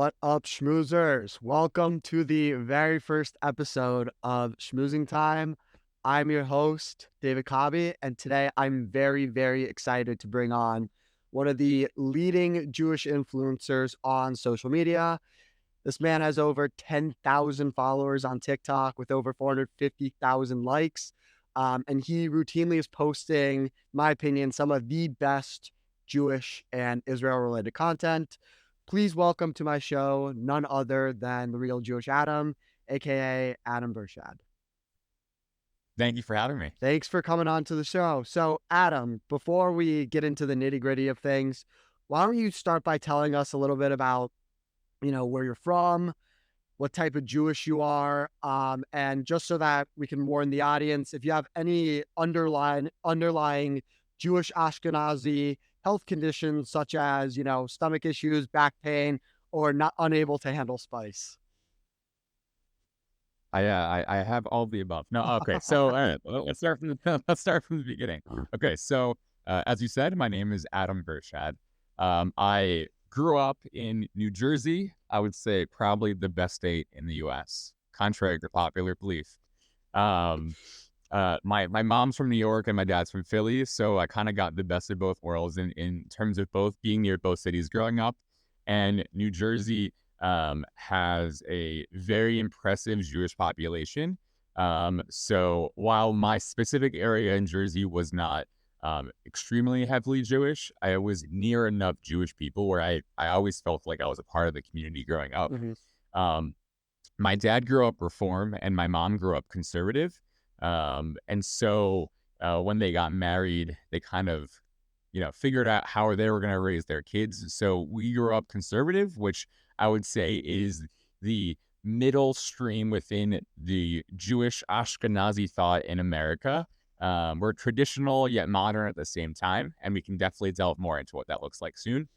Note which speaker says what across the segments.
Speaker 1: What up, schmoozers? Welcome to the very first episode of Schmoozing Time. I'm your host, David Cobby, and today I'm very, very excited to bring on one of the leading Jewish influencers on social media. This man has over 10,000 followers on TikTok with over 450,000 likes. And he routinely is posting, in my opinion, some of the best Jewish and Israel related content. Please welcome to my show none other than the real Jewish Adam, aka Adam Bershad.
Speaker 2: Thank you for having me.
Speaker 1: Thanks for coming on to the show. So, Adam, before we get into the nitty gritty of things, why don't you start by telling us a little bit about, where you're from, what type of Jewish you are, and just so that we can warn the audience, if you have any underlying Jewish Ashkenazi health conditions such as, stomach issues, back pain, or not unable to handle spice.
Speaker 2: I have all the above. No, okay. So all right, let's start from the let's start from the beginning. Okay, so as you said, my name is Adam Bershad. I grew up in New Jersey. I would say probably the best state in the U.S., contrary to popular belief. My mom's from New York and my dad's from Philly, so I kind of got the best of both worlds in terms of both being near both cities growing up. And New Jersey has a very impressive Jewish population. So while my specific area in Jersey was not extremely heavily Jewish, I was near enough Jewish people where I always felt like I was a part of the community growing up.
Speaker 1: Mm-hmm.
Speaker 2: My dad grew up Reform and my mom grew up conservative. And so when they got married, they kind of, figured out how they were going to raise their kids. So we grew up conservative, which I would say is the middle stream within the Jewish Ashkenazi thought in America. We're traditional yet modern at the same time, and we can definitely delve more into what that looks like soon.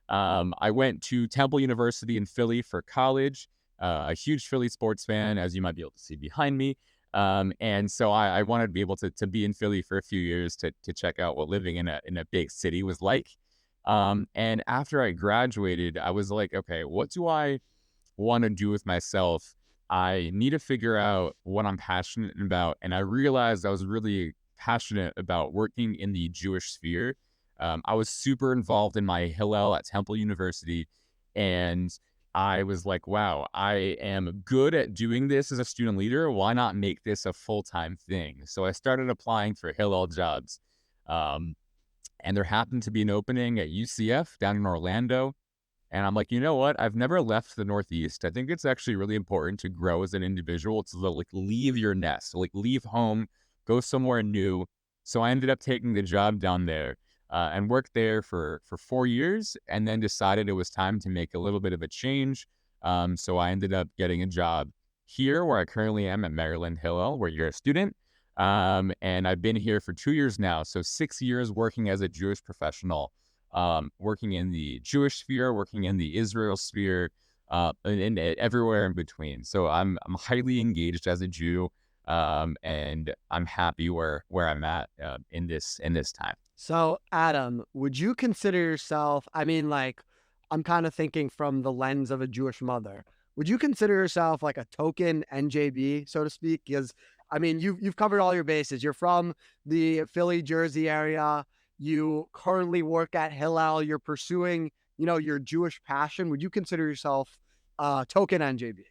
Speaker 2: I went to Temple University in Philly for college, a huge Philly sports fan, as you might be able to see behind me. And so I wanted to be able to be in Philly for a few years to check out what living in a big city was like. And after I graduated, I was like, okay, what do I want to do with myself? I need to figure out what I'm passionate about. And I realized I was really passionate about working in the Jewish sphere. I was super involved in my Hillel at Temple University, and I was like, wow, I am good at doing this as a student leader. Why not make this a full-time thing? So I started applying for Hillel jobs. And there happened to be an opening at UCF down in Orlando. And I'm like, you know what? I've never left the Northeast. I think it's actually really important to grow as an individual, to like leave your nest, like leave home, go somewhere new. So I ended up taking the job down there. And worked there for 4 years, and then decided it was time to make a little bit of a change. So I ended up getting a job here where I currently am at Maryland Hillel, where you're a student. And I've been here for 2 years now. So 6 years working as a Jewish professional, working in the Jewish sphere, working in the Israel sphere, and everywhere in between. So I'm highly engaged as a Jew, and I'm happy where I'm at in this time.
Speaker 1: So, Adam, would you consider yourself, I'm kind of thinking from the lens of a Jewish mother. Would you consider yourself like a token NJB, so to speak? Because, you've covered all your bases. You're from the Philly, Jersey area. You currently work at Hillel. You're pursuing, your Jewish passion. Would you consider yourself token NJB?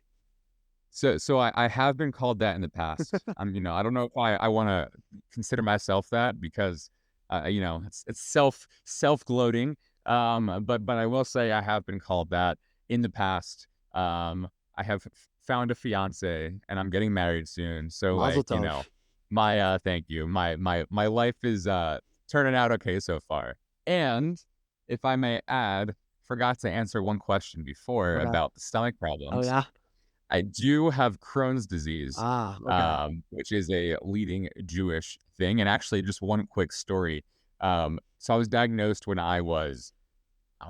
Speaker 2: So I have been called that in the past. I don't know if I want to consider myself that because it's self gloating. But I will say I have been called that in the past. I have found a fiance and I'm getting married soon. So
Speaker 1: Mazel tov.
Speaker 2: my thank you. My life is turning out okay so far. And if I may add, forgot to answer one question before
Speaker 1: Okay.
Speaker 2: about the stomach
Speaker 1: Oh,
Speaker 2: problems.
Speaker 1: yeah?
Speaker 2: I do have Crohn's disease,
Speaker 1: Okay.
Speaker 2: which is a leading Jewish thing. And actually, just one quick story. So I was diagnosed when I want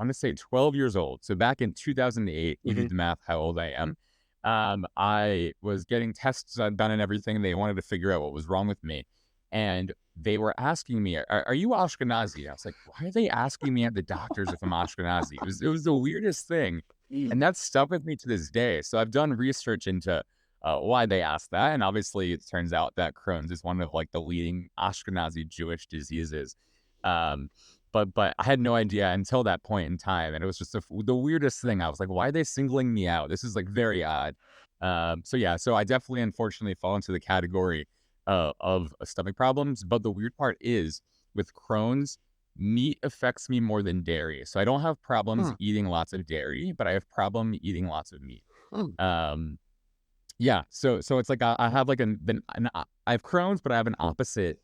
Speaker 2: to say 12 years old. So back in 2008, you do the math how old I am. I was getting tests done and everything. And they wanted to figure out what was wrong with me. And they were asking me, are you Ashkenazi? I was like, why are they asking me at the doctors if I'm Ashkenazi? It was the weirdest thing. And that's stuck with me to this day. So I've done research into why they ask that, and obviously it turns out that Crohn's is one of like the leading Ashkenazi Jewish diseases. Um, but I had no idea until that point in time, and it was just the weirdest thing. I was like, why are they singling me out? This is like very odd. So yeah, so I definitely unfortunately fall into the category of stomach problems. But the weird part is with Crohn's, meat affects me more than dairy. So I don't have problems
Speaker 1: Huh.
Speaker 2: eating lots of dairy, but I have problem eating lots of meat.
Speaker 1: Huh.
Speaker 2: Um, yeah, so it's like I have like I have Crohn's, but I have an opposite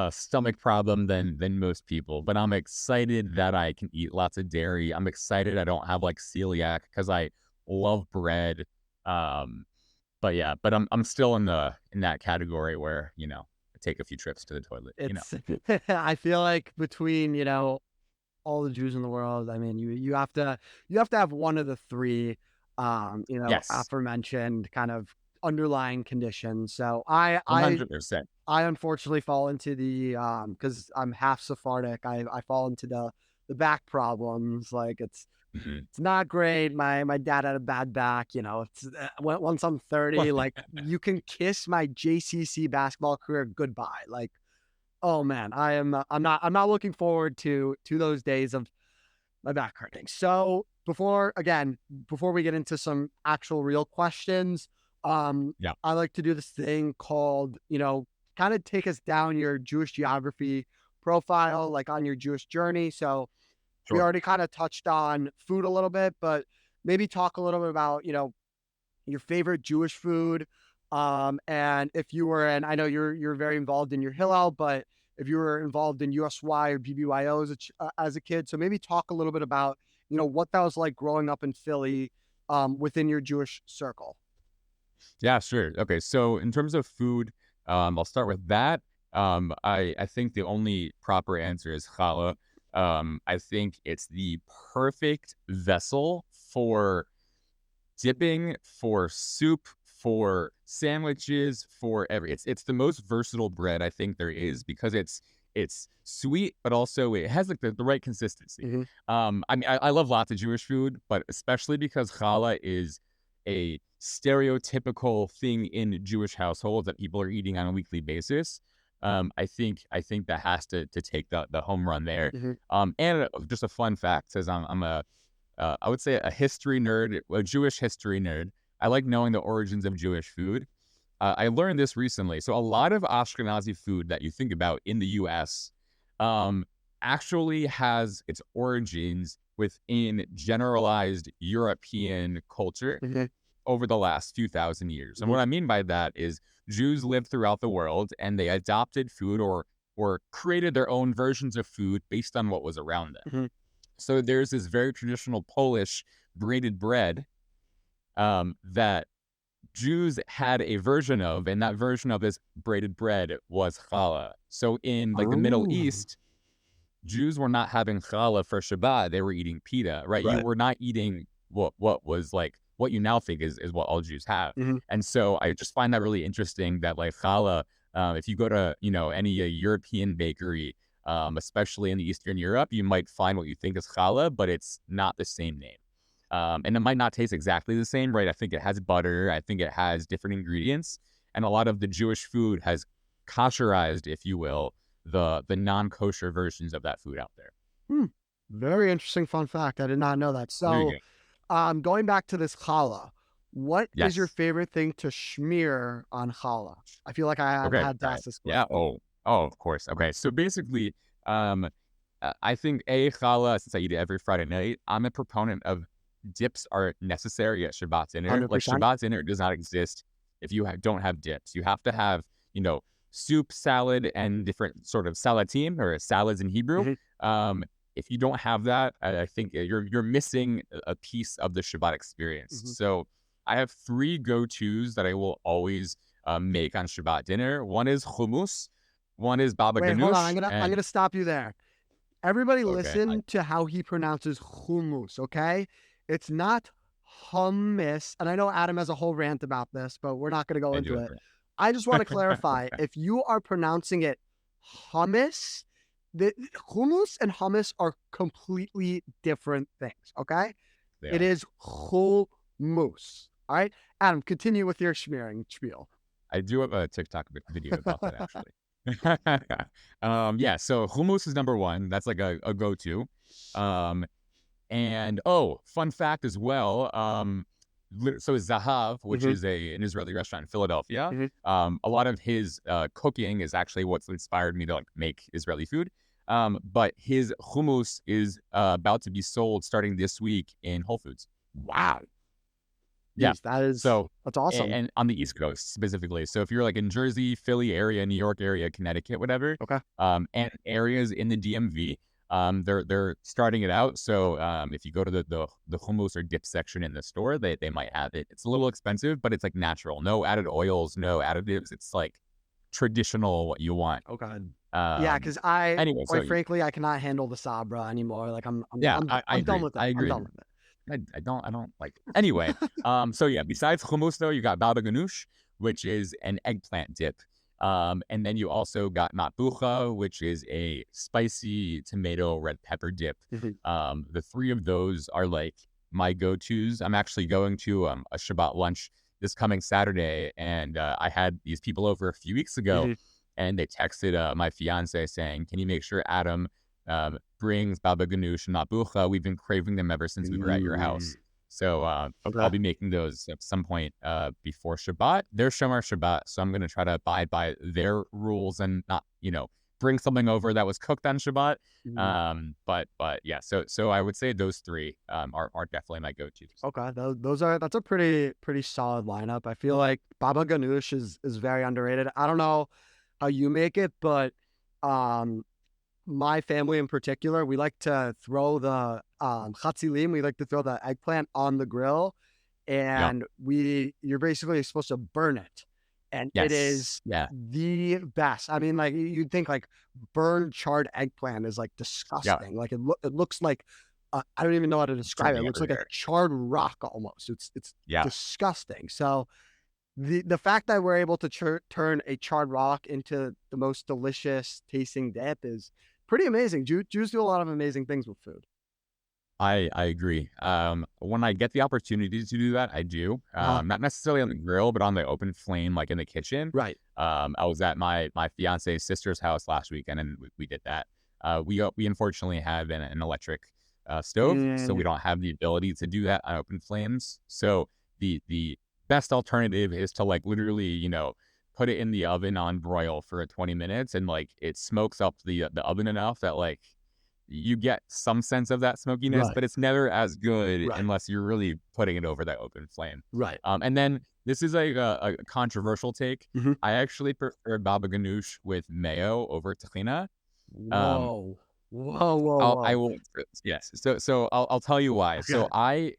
Speaker 2: stomach problem than most people. But I'm excited that I can eat lots of dairy. I'm excited I don't have like celiac because I love bread. Um, but yeah, but I'm still in that category where I take a few trips to the toilet.
Speaker 1: It's I feel like between, all the Jews in the world, I mean, you have to have one of the three,
Speaker 2: Yes,
Speaker 1: aforementioned kind of underlying conditions. So I
Speaker 2: 100%.
Speaker 1: I unfortunately fall into the because I'm half Sephardic. I fall into the back problems. Like
Speaker 2: Mhm.
Speaker 1: it's not great. My dad had a bad back. It's once I'm 30, like you can kiss my JCC basketball career goodbye. Like, oh man, I'm not looking forward to those days of my back hurting. So before we get into some actual real questions,
Speaker 2: Yeah,
Speaker 1: I like to do this thing called, kind of take us down your Jewish geography profile, like on your Jewish journey. So we
Speaker 2: sure.
Speaker 1: already kind of touched on food a little bit, but maybe talk a little bit about, your favorite Jewish food. And if you were, and I know you're very involved in your Hillel, but if you were involved in USY or BBYO as a kid, so maybe talk a little bit about, what that was like growing up in Philly, within your Jewish circle.
Speaker 2: Yeah, sure. Okay, so in terms of food, I'll start with that. I think the only proper answer is challah. I think it's the perfect vessel for dipping, for soup, for sandwiches, for it's the most versatile bread I think there is because it's sweet, but also it has like the right consistency.
Speaker 1: Hmm.
Speaker 2: I mean, I love lots of Jewish food, but especially because challah is a stereotypical thing in Jewish households that people are eating on a weekly basis. I think that has to take the home run there.
Speaker 1: Hmm.
Speaker 2: And just a fun fact says I'm a I would say a history nerd, a Jewish history nerd. I like knowing the origins of Jewish food. I learned this recently. So a lot of Ashkenazi food that you think about in the U.S. Um, actually has its origins within generalized European culture
Speaker 1: Hmm.
Speaker 2: over the last few thousand years. And
Speaker 1: Hmm.
Speaker 2: what I mean by that is Jews lived throughout the world and they adopted food or created their own versions of food based on what was around them.
Speaker 1: Hmm.
Speaker 2: So there's this very traditional Polish braided bread that Jews had a version of, and that version of this braided bread was challah. So in like the Middle
Speaker 1: Oh,
Speaker 2: East, Jews were not having challah for Shabbat; they were eating pita, right? You
Speaker 1: right.
Speaker 2: were not eating what was like what you now think is what all Jews have,
Speaker 1: Hmm.
Speaker 2: and so I just find that really interesting that like challah, if you go to any European bakery, especially in Eastern Europe, you might find what you think is challah, but it's not the same name. And it might not taste exactly the same, right? I think it has butter. I think it has different ingredients, and a lot of the Jewish food has kosherized, if you will, the non-kosher versions of that food out there.
Speaker 1: Hmm. Very interesting fun fact. I did not know that.
Speaker 2: There you
Speaker 1: So,
Speaker 2: go.
Speaker 1: going back to this challah, what is your
Speaker 2: Yes.
Speaker 1: favorite thing to smear on challah? I feel like I have
Speaker 2: Okay.
Speaker 1: had to
Speaker 2: All right.
Speaker 1: ask this
Speaker 2: Yeah.
Speaker 1: question.
Speaker 2: Oh, of course. Okay. So basically, um, I think a challah, since I eat it every Friday night, I'm a proponent of dips are necessary at Shabbat dinner. Like
Speaker 1: 100%.
Speaker 2: Shabbat dinner does not exist if you don't have dips. You have to have, you know, soup, salad, and different sort of salatim or salads in Hebrew.
Speaker 1: Hmm.
Speaker 2: Um, if you don't have that, I think you're missing a piece of the Shabbat experience.
Speaker 1: Hmm.
Speaker 2: So I have three go-tos that I will always make on Shabbat dinner. One is hummus, one is baba
Speaker 1: Wait, hold on.
Speaker 2: ganoush,
Speaker 1: I'm gonna
Speaker 2: and
Speaker 1: stop you there. Everybody
Speaker 2: okay,
Speaker 1: listen to how he pronounces hummus, okay? It's not hummus. And I know Adam has a whole rant about this, but we're not gonna go
Speaker 2: I
Speaker 1: into
Speaker 2: do
Speaker 1: it. I just want to
Speaker 2: it.
Speaker 1: clarify if you are pronouncing it hummus, the hummus and hummus are completely different things, okay?
Speaker 2: They
Speaker 1: It
Speaker 2: are.
Speaker 1: is hummus. All right, Adam, continue with your schmearing spiel.
Speaker 2: I do have a TikTok video about that actually. Yeah, so hummus is number one. That's like a go-to. Um, and oh, fun fact as well. So Zahav, which
Speaker 1: Hmm.
Speaker 2: is an Israeli restaurant in Philadelphia,
Speaker 1: Hmm.
Speaker 2: a lot of his cooking is actually what's inspired me to like make Israeli food. But his hummus is about to be sold starting this week in Whole Foods.
Speaker 1: Wow,
Speaker 2: Yeah.
Speaker 1: geez, that's awesome.
Speaker 2: And on the East Coast specifically. So if you're like in Jersey, Philly area, New York area, Connecticut, whatever,
Speaker 1: Okay.
Speaker 2: and areas in the DMV, they're starting it out. So if you go to the hummus or dip section in the store, they might have it. It's a little expensive, but it's like natural, no added oils, no additives. It's like traditional what you want.
Speaker 1: Okay. Yeah,
Speaker 2: Um,
Speaker 1: because I,
Speaker 2: anyway, so
Speaker 1: quite frankly, I cannot handle the Sabra anymore. Like
Speaker 2: yeah, I
Speaker 1: I'm done
Speaker 2: agree.
Speaker 1: with it.
Speaker 2: I
Speaker 1: I'm
Speaker 2: agree.
Speaker 1: done with
Speaker 2: I don't like it. Anyway, so yeah, besides hummus though, you got baba ganoush, which is an eggplant dip. And then you also got matbucha, which is a spicy tomato red pepper dip.
Speaker 1: it.
Speaker 2: The three of those are like my go-tos. I'm actually going to a Shabbat lunch this coming Saturday, and I had these people over a few weeks ago,
Speaker 1: Hmm.
Speaker 2: and they texted my fiance saying, "Can you make sure Adam brings baba ganoush and matbucha? We've been craving them ever since we were at your house."
Speaker 1: Mm,
Speaker 2: So
Speaker 1: okay.
Speaker 2: I'll be making those at some point before Shabbat. They're Shomer Shabbat, so I'm going to try to abide by their rules and not, bring something over that was cooked on Shabbat.
Speaker 1: Mm,
Speaker 2: But yeah, so I would say those three are definitely my go-tos.
Speaker 1: okay. That's a pretty solid lineup. I feel like baba ganoush is very underrated. I don't know how you make it, but um, my family in particular, we like to throw the chatzilim. We like to throw the eggplant on the grill,
Speaker 2: Yeah.
Speaker 1: and you're basically supposed to burn it, and it
Speaker 2: Yes.
Speaker 1: is
Speaker 2: Yeah.
Speaker 1: the best. I mean, like you'd think like burned charred eggplant is like
Speaker 2: Yeah.
Speaker 1: disgusting. Like it looks like I don't even know how to
Speaker 2: It's
Speaker 1: describe it.
Speaker 2: dripping
Speaker 1: It looks like a
Speaker 2: everywhere.
Speaker 1: charred rock almost. It's
Speaker 2: Yeah.
Speaker 1: disgusting. So the fact that we're able to turn a charred rock into the most delicious tasting dip is pretty amazing. Jews do a lot of amazing things with food.
Speaker 2: I agree. When I get the opportunity to do that, I do. Not necessarily on the grill, but on the open flame, like in the kitchen.
Speaker 1: Right.
Speaker 2: I was at my fiance's sister's house last weekend, and we did that. We unfortunately have an electric stove, so we
Speaker 1: Mm,
Speaker 2: don't have the ability to do that on open flames. So the best alternative is to like literally, put it in the oven on broil for 20 minutes, and like it smokes up the oven enough that like you get some sense of that smokiness,
Speaker 1: right.
Speaker 2: but it's never as good
Speaker 1: Right.
Speaker 2: unless you're really putting it over that open flame.
Speaker 1: Right.
Speaker 2: And then this is a controversial take.
Speaker 1: Hmm.
Speaker 2: I actually prefer baba ganoush with mayo over tahina. Um,
Speaker 1: Whoa. Whoa. Whoa.
Speaker 2: I
Speaker 1: Whoa.
Speaker 2: will, yes. So I'll tell you why. So
Speaker 1: Okay.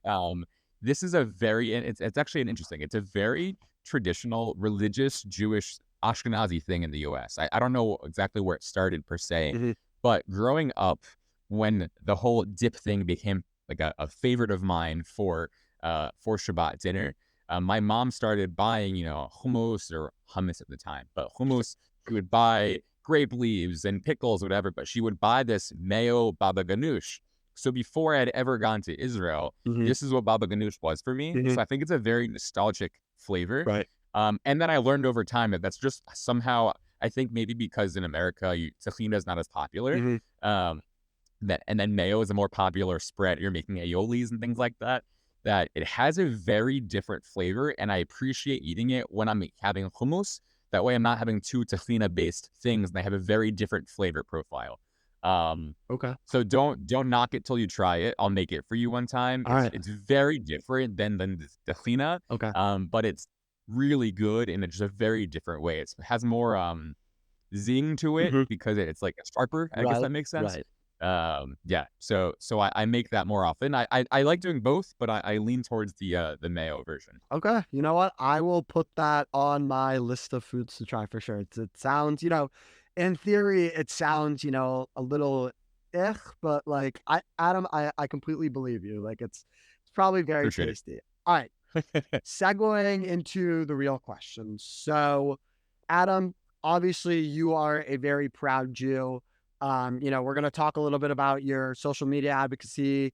Speaker 2: this is a very, and it's actually an interesting. It's a very traditional religious Jewish Ashkenazi thing in the U.S. I don't know exactly where it started per se,
Speaker 1: Hmm.
Speaker 2: but growing up, when the whole dip thing became like a favorite of mine for Shabbat dinner, my mom started buying, hummus or hummus at the time, but hummus, she would buy grape leaves and pickles, whatever, but she would buy this mayo baba ganoush. So before I had ever gone to Israel,
Speaker 1: Hmm.
Speaker 2: this is what baba ganoush was for me.
Speaker 1: Hmm.
Speaker 2: So I think it's a very nostalgic flavor.
Speaker 1: Right.
Speaker 2: And then I learned over time that that's just somehow, I think maybe because in America, tahina is not as popular.
Speaker 1: Hmm.
Speaker 2: Um, and then mayo is a more popular spread. You're making aiolis and things like that. That it has a very different flavor, and I appreciate eating it when I'm having hummus. That way, I'm not having two tahina based things, and they have a very different flavor profile. Um,
Speaker 1: Okay.
Speaker 2: so don't knock it till you try it. I'll make it for you one time.
Speaker 1: All right.
Speaker 2: It's very different than the tahina,
Speaker 1: Okay.
Speaker 2: but it's really good in just a very different way. It has more zing to it
Speaker 1: Hmm.
Speaker 2: because it's like sharper. I guess
Speaker 1: Right.
Speaker 2: that makes sense.
Speaker 1: Right.
Speaker 2: Yeah. So I make that more often. I like doing both, but I lean towards the mayo version.
Speaker 1: Okay. You know what? I will put that on my list of foods to try for sure. It sounds, in theory, it sounds, a little but like Adam, I completely believe you. Like it's probably very
Speaker 2: Appreciate
Speaker 1: tasty. All right.
Speaker 2: it.
Speaker 1: Segueing into the real question. So, Adam, obviously you are a very proud Jew. We're going to talk a little bit about your social media advocacy.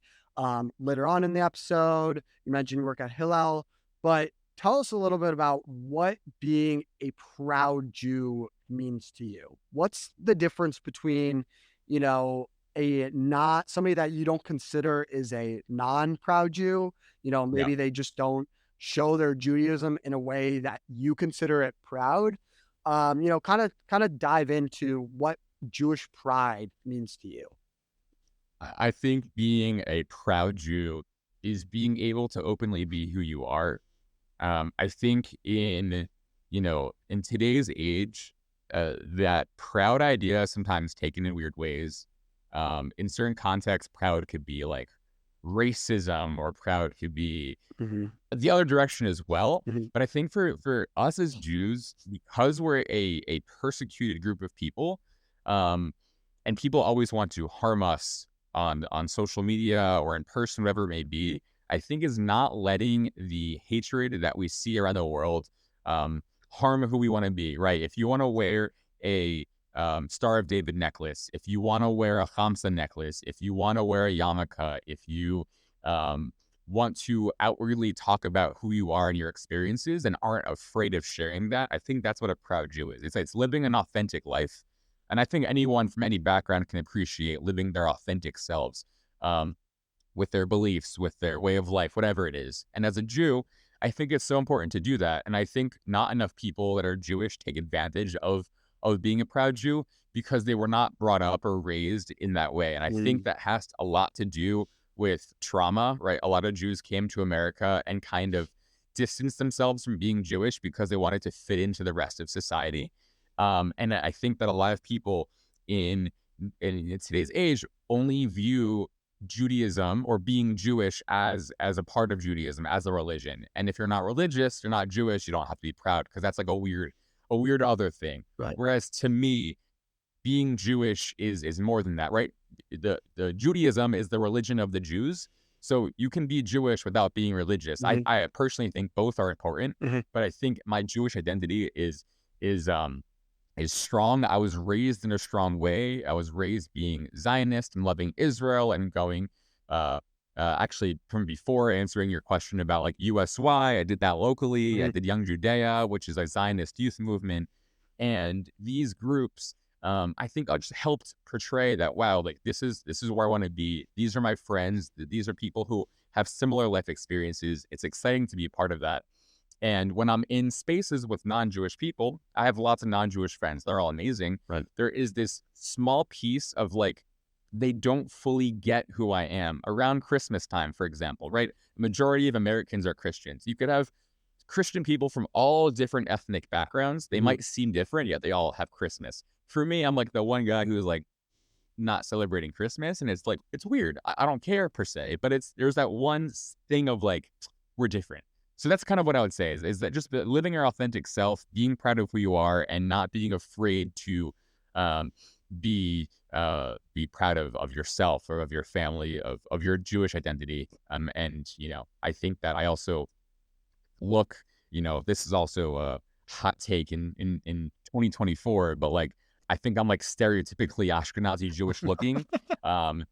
Speaker 1: later on in the episode. You mentioned you work at Hillel, but tell us a little bit about what being a proud Jew means to you. What's the difference between, you know, a not somebody that you don't consider is a non-proud Jew,
Speaker 2: Yeah.
Speaker 1: maybe they just don't show their Judaism in a way that you consider it proud. Kind of dive into what Jewish pride means to you.
Speaker 2: I think being a proud Jew is being able to openly be who you are. I think in today's age, that proud idea is sometimes taken in weird ways. In certain contexts, proud could be like racism, or proud could be
Speaker 1: Mhm,
Speaker 2: the other direction as well.
Speaker 1: mhm,
Speaker 2: But I think for us as Jews, because we're a persecuted group of people, um, and people always want to harm us on social media or in person, whatever it may be, I think is not letting the hatred that we see around the world harm who we want to be. Right? If you want to wear a Star of David necklace, if you want to wear a Hamsa necklace, if you want to wear a yarmulke, if you um, want to outwardly talk about who you are and your experiences and aren't afraid of sharing that, I think that's what a proud Jew is. It's living an authentic life. And I think anyone from any background can appreciate living their authentic selves, um, with their beliefs, with their way of life, whatever it is. And as a Jew, I think it's so important to do that. And I think not enough people that are Jewish take advantage of being a proud Jew because they were not brought up or raised in that way. And I think
Speaker 1: mhm,
Speaker 2: that has a lot to do with trauma, right? A lot of Jews came to America and kind of distanced themselves from being Jewish because they wanted to fit into the rest of society. And I think that a lot of people in in today's age only view Judaism or being Jewish as a part of Judaism, as a religion. And if you're not religious, you're not Jewish, you don't have to be proud because that's like a weird other thing.
Speaker 1: right.
Speaker 2: Whereas to me, being Jewish is more than that, right? The Judaism is the religion of the Jews. So you can be Jewish without being religious. I,
Speaker 1: Mhm,
Speaker 2: I personally think both are important,
Speaker 1: mhm,
Speaker 2: but I think my Jewish identity is is strong. I was raised in a strong way. I was raised being Zionist and loving Israel and going, uh, actually, from before answering your question about like USY, I did that locally. I
Speaker 1: mhm,
Speaker 2: did Young Judea, which is a Zionist youth movement. And these groups, I think I just helped portray that, wow, like this is where I want to be. These are my friends. These are people who have similar life experiences. It's exciting to be a part of that. And when I'm in spaces with non-Jewish people, I have lots of non-Jewish friends. They're all amazing.
Speaker 1: right.
Speaker 2: There is this small piece of like, they don't fully get who I am around Christmas time, for example, right? The majority of Americans are Christians. You could have Christian people from all different ethnic backgrounds. They
Speaker 1: Mhm,
Speaker 2: might seem different, yet they all have Christmas. For me, I'm like the one guy who's like not celebrating Christmas. And it's like, it's weird. I don't care per se, but there's that one thing of like, we're different. So that's kind of what I would say is that just living your authentic self, being proud of who you are, and not being afraid to um, be proud of yourself or of your family, of your Jewish identity. And I think that I also look, this is also a hot take in 2024, but like I think I'm like stereotypically Ashkenazi Jewish looking. Um,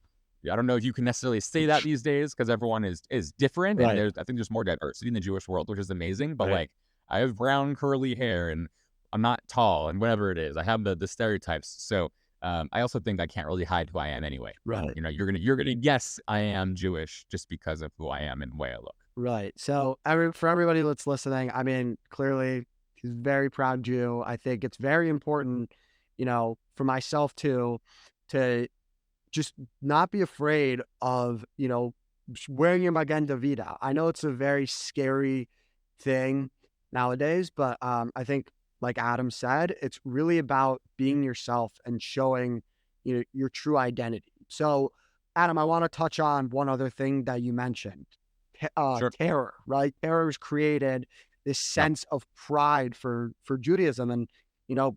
Speaker 2: I don't know if you can necessarily say that these days because everyone is different, and
Speaker 1: right,
Speaker 2: I think there's more diversity in the Jewish world, which is amazing. But
Speaker 1: right,
Speaker 2: like I have brown curly hair, and I'm not tall, and whatever it is, I have the stereotypes. So I also think I can't really hide who I am anyway.
Speaker 1: right.
Speaker 2: You're gonna guess I am Jewish just because of who I am and the way I look.
Speaker 1: Right. So for everybody that's listening, I mean, clearly he's a very proud Jew. I think it's very important, for myself too, to just not be afraid of, wearing your Magenta Vita. I know it's a very scary thing nowadays, but I think, like Adam said, it's really about being yourself and showing, your true identity. So, Adam, I want to touch on one other thing that you mentioned,
Speaker 2: Sure.
Speaker 1: terror, right? Terror has created this
Speaker 2: Yep.
Speaker 1: sense of pride for Judaism, and you know,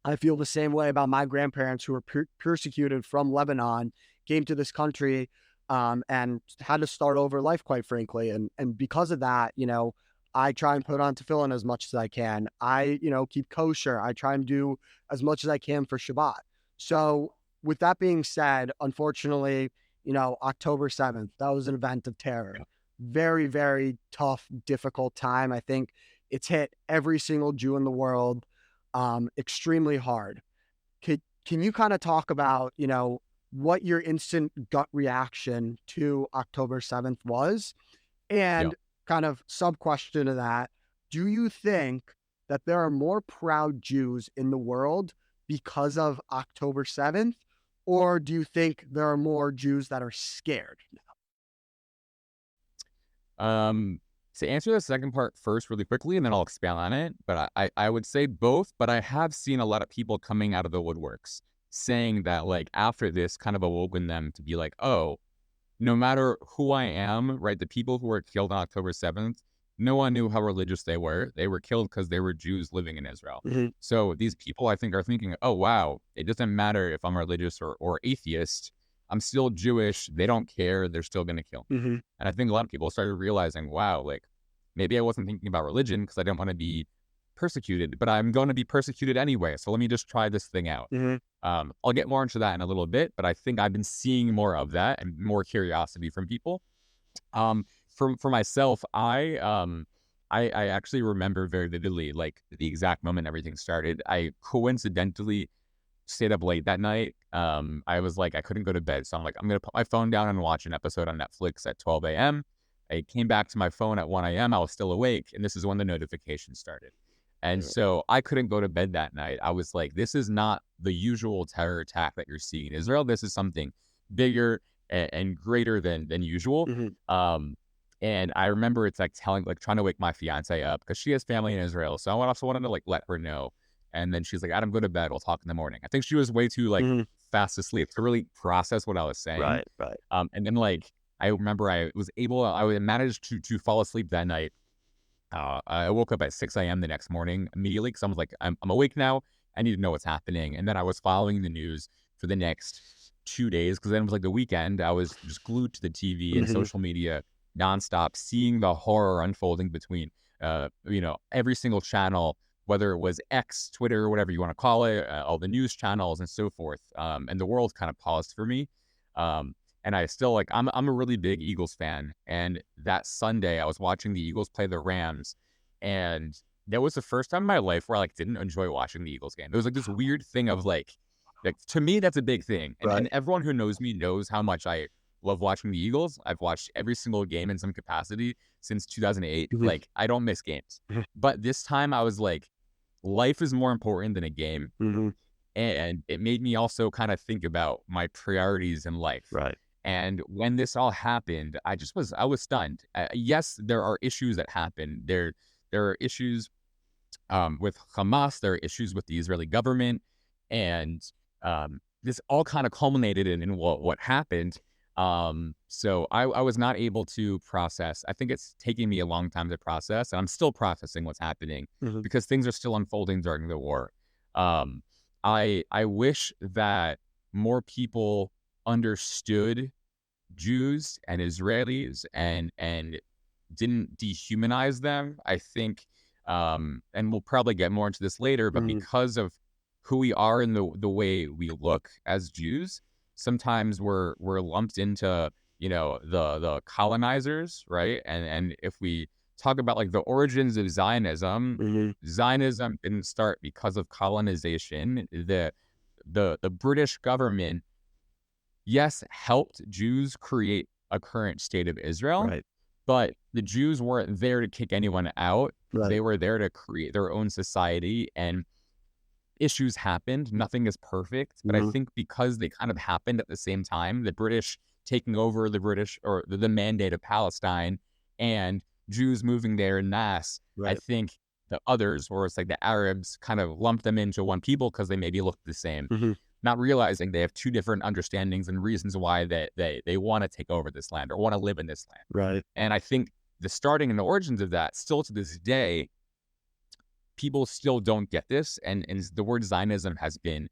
Speaker 1: I feel the same way about my grandparents who were persecuted from Lebanon, came to this country, and had to start over life, quite frankly. And because of that, I try and put on tefillin as much as I can. I, keep kosher. I try and do as much as I can for Shabbat. So with that being said, unfortunately, October 7th, that was an event of terror. Very, very tough, difficult time. I think it's hit every single Jew in the world extremely hard. Can you kind of talk about, what your instant gut reaction to October 7th was?
Speaker 2: Yeah.
Speaker 1: And kind of sub question to that, do you think that there are more proud Jews in the world because of October 7th? Or do you think there are more Jews that are scared?
Speaker 2: Um, to answer the second part first really quickly, and then I'll expand on it. But I would say both, but I have seen a lot of people coming out of the woodworks saying that like after this kind of awoken them to be like, oh, no matter who I am, right? The people who were killed on October 7th, no one knew how religious they were. They were killed because they were Jews living in Israel.
Speaker 1: Mhm,
Speaker 2: So these people, I think, are thinking, oh, wow, it doesn't matter if I'm religious or atheist. I'm still Jewish. They don't care. They're still going to kill me.
Speaker 1: mhm,
Speaker 2: And I think a lot of people started realizing, wow, like maybe I wasn't thinking about religion because I didn't want to be persecuted, but I'm going to be persecuted anyway. So let me just try this thing out.
Speaker 1: mhm,
Speaker 2: I'll get more into that in a little bit, but I think I've been seeing more of that and more curiosity from people. For myself, I actually remember very vividly like the exact moment everything started. I coincidentally stayed up late that night. I was like, I couldn't go to bed, so I'm like, I'm gonna put my phone down and watch an episode on Netflix at 12 a.m. I came back to my phone at 1 a.m. I was still awake, and this is when the notifications started. And
Speaker 1: mhm,
Speaker 2: so I couldn't go to bed that night. I was like, this is not the usual terror attack that you're seeing in Israel. This is something bigger and greater than usual.
Speaker 1: mhm,
Speaker 2: Um, and I remember it's like trying to wake my fiance up because she has family in Israel. So I also wanted to like let her know. And then she's like, Adam, go to bed. We'll talk in the morning. I think she was way too like
Speaker 1: mhm.
Speaker 2: fast asleep to really process what I was saying.
Speaker 1: Right, right.
Speaker 2: And then like I remember I managed to fall asleep that night. I woke up at 6 a.m. the next morning immediately because I was like, I'm awake now. I need to know what's happening. And then I was following the news for the next 2 days because then it was like the weekend. I was just glued to the TV and
Speaker 1: Mhm,
Speaker 2: social media nonstop, seeing the horror unfolding between, every single channel, whether it was X, Twitter, whatever you want to call it, all the news channels and so forth. And the world kind of paused for me. Um, and I still like I'm a really big Eagles fan. And that Sunday I was watching the Eagles play the Rams. And that was the first time in my life where I like didn't enjoy watching the Eagles game. There was like this weird thing of like to me that's a big thing. And
Speaker 1: right.
Speaker 2: everyone who knows me knows how much I love watching the Eagles. I've watched every single game in some capacity since 2008.
Speaker 1: Mhm,
Speaker 2: Like I don't miss games.
Speaker 1: mhm,
Speaker 2: But this time I was like, life is more important than a game.
Speaker 1: mhm.
Speaker 2: And it made me also kind of think about my priorities in life.
Speaker 1: Right.
Speaker 2: And when this all happened, I was stunned. Yes, there are issues that happen. There are issues with Hamas. There are issues with the Israeli government, and this all kind of culminated in what happened. So I was not able to process. I think it's taking me a long time to process, and I'm still processing what's happening
Speaker 1: Mhm,
Speaker 2: because things are still unfolding during the war. Um, I wish that more people understood Jews and Israelis and didn't dehumanize them. I think, and we'll probably get more into this later, but
Speaker 1: mhm.
Speaker 2: because of who we are and the way we look as Jews, sometimes we're lumped into the colonizers, right? And if we talk about like the origins of Zionism,
Speaker 1: Mhm.
Speaker 2: Zionism didn't start because of colonization. The British government, yes, helped Jews create a current state of Israel,
Speaker 1: Right.
Speaker 2: but the Jews weren't there to kick anyone out.
Speaker 1: Right.
Speaker 2: They were there to create their own society, and issues happened. Nothing is perfect, but I
Speaker 1: Mhm.
Speaker 2: think because they kind of happened at the same time, the British taking over the British or the mandate of Palestine and Jews moving there en masse, I
Speaker 1: Right.
Speaker 2: think the others, or it's like the Arabs, kind of lumped them into one people because they maybe look the same,
Speaker 1: Mhm.
Speaker 2: not realizing they have two different understandings and reasons why they want to take over this land or want to live in this land.
Speaker 1: Right.
Speaker 2: And I think the starting and the origins of that still to this day, people still don't get this. And the word Zionism has been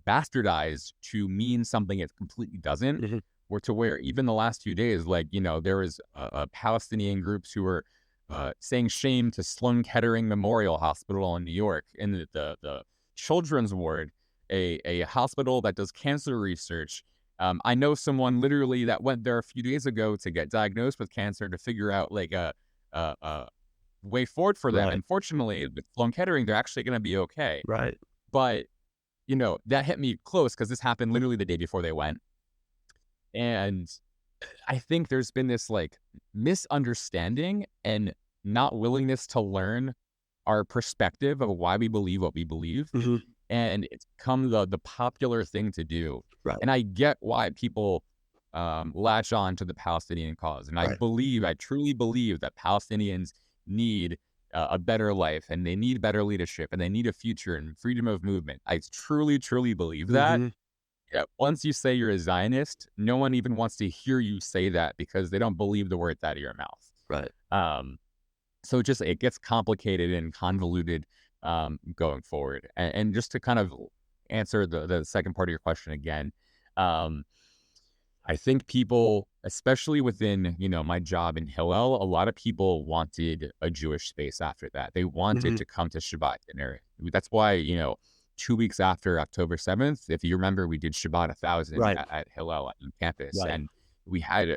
Speaker 2: bastardized to mean something it completely doesn't,
Speaker 1: Mhm.
Speaker 2: or to where even the last few days, like, there was Palestinian groups who were saying shame to Sloan Kettering Memorial Hospital in New York, in the children's ward, a hospital that does cancer research, I know someone literally that went there a few days ago to get diagnosed with cancer to figure out like a way forward for them.
Speaker 1: Right.
Speaker 2: And fortunately, with Sloan Kettering, they're actually going to be okay.
Speaker 1: Right.
Speaker 2: But that hit me close because this happened literally the day before they went. And I think there's been this like misunderstanding and not willingness to learn our perspective of why we believe what we believe.
Speaker 1: Hmm.
Speaker 2: And it's become the popular thing to do.
Speaker 1: Right.
Speaker 2: And I get why people latch on to the Palestinian cause. And
Speaker 1: Right.
Speaker 2: I truly believe that Palestinians need a better life and they need better leadership and they need a future and freedom of movement. I truly, truly believe that.
Speaker 1: Hmm.
Speaker 2: Yeah, once you say you're a Zionist, no one even wants to hear you say that because they don't believe the words out of your mouth.
Speaker 1: Right.
Speaker 2: Um, so it gets complicated and convoluted going forward. And just to kind of answer the second part of your question again, um, I think people, especially within, my job in Hillel, a lot of people wanted a Jewish space after that. They wanted
Speaker 1: Hmm.
Speaker 2: to come to Shabbat dinner. That's why, 2 weeks after October 7th, if you remember, we did Shabbat 1,000
Speaker 1: Right.
Speaker 2: at Hillel on campus.
Speaker 1: Right.
Speaker 2: And we had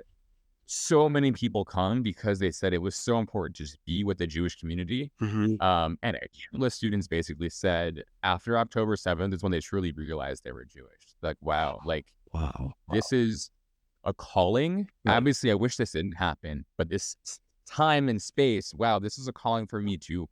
Speaker 2: so many people come because they said it was so important to just be with the Jewish community.
Speaker 1: Hmm.
Speaker 2: And countless students basically said after October 7th is when they truly realized they were Jewish. Like, wow, like
Speaker 1: Wow.
Speaker 2: this is a calling.
Speaker 1: Right.
Speaker 2: Obviously, I wish this didn't happen, but this time and space, wow, this is a calling for me to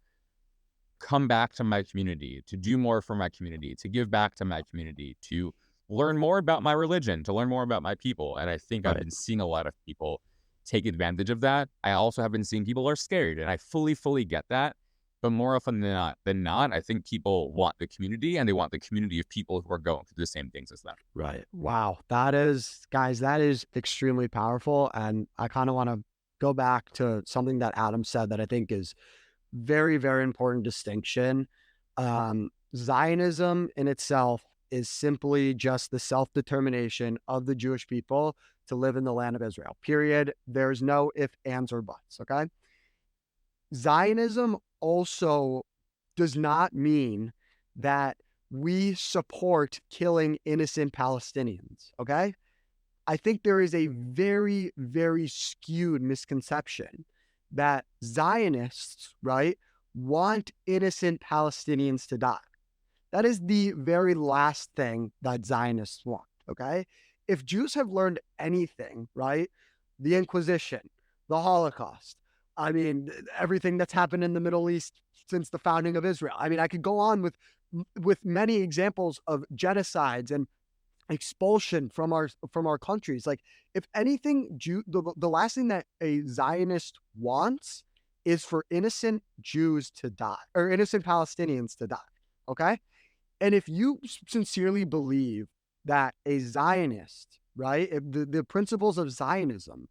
Speaker 2: come back to my community, to do more for my community, to give back to my community, to learn more about my religion, to learn more about my people. And I think I've
Speaker 1: Right.
Speaker 2: been seeing a lot of people take advantage of that. I also have been seeing people are scared, and I fully get that. But more often than not, I think people want the community and they want the community of people who are going through the same things as them.
Speaker 1: Right. Wow. That is extremely powerful. And I kind of want to go back to something that Adam said that I think is very, very important distinction. Zionism in itself is simply just the self-determination of the Jewish people to live in the land of Israel. Period. There's no if, ands, or buts. Okay. Zionism also does not mean that we support killing innocent Palestinians. Okay. I think there is a very, very skewed misconception that Zionists, right, want innocent Palestinians to die. That is the very last thing that Zionists want, okay? If Jews have learned anything, right, the Inquisition, the Holocaust, I mean, everything that's happened in the Middle East since the founding of Israel. I mean, I could go on with many examples of genocides and expulsion from our countries. Like, if anything, the last thing that a Zionist wants is for innocent Jews to die or innocent Palestinians to die. Okay, and if you sincerely believe that a Zionist, right, if the principles of Zionism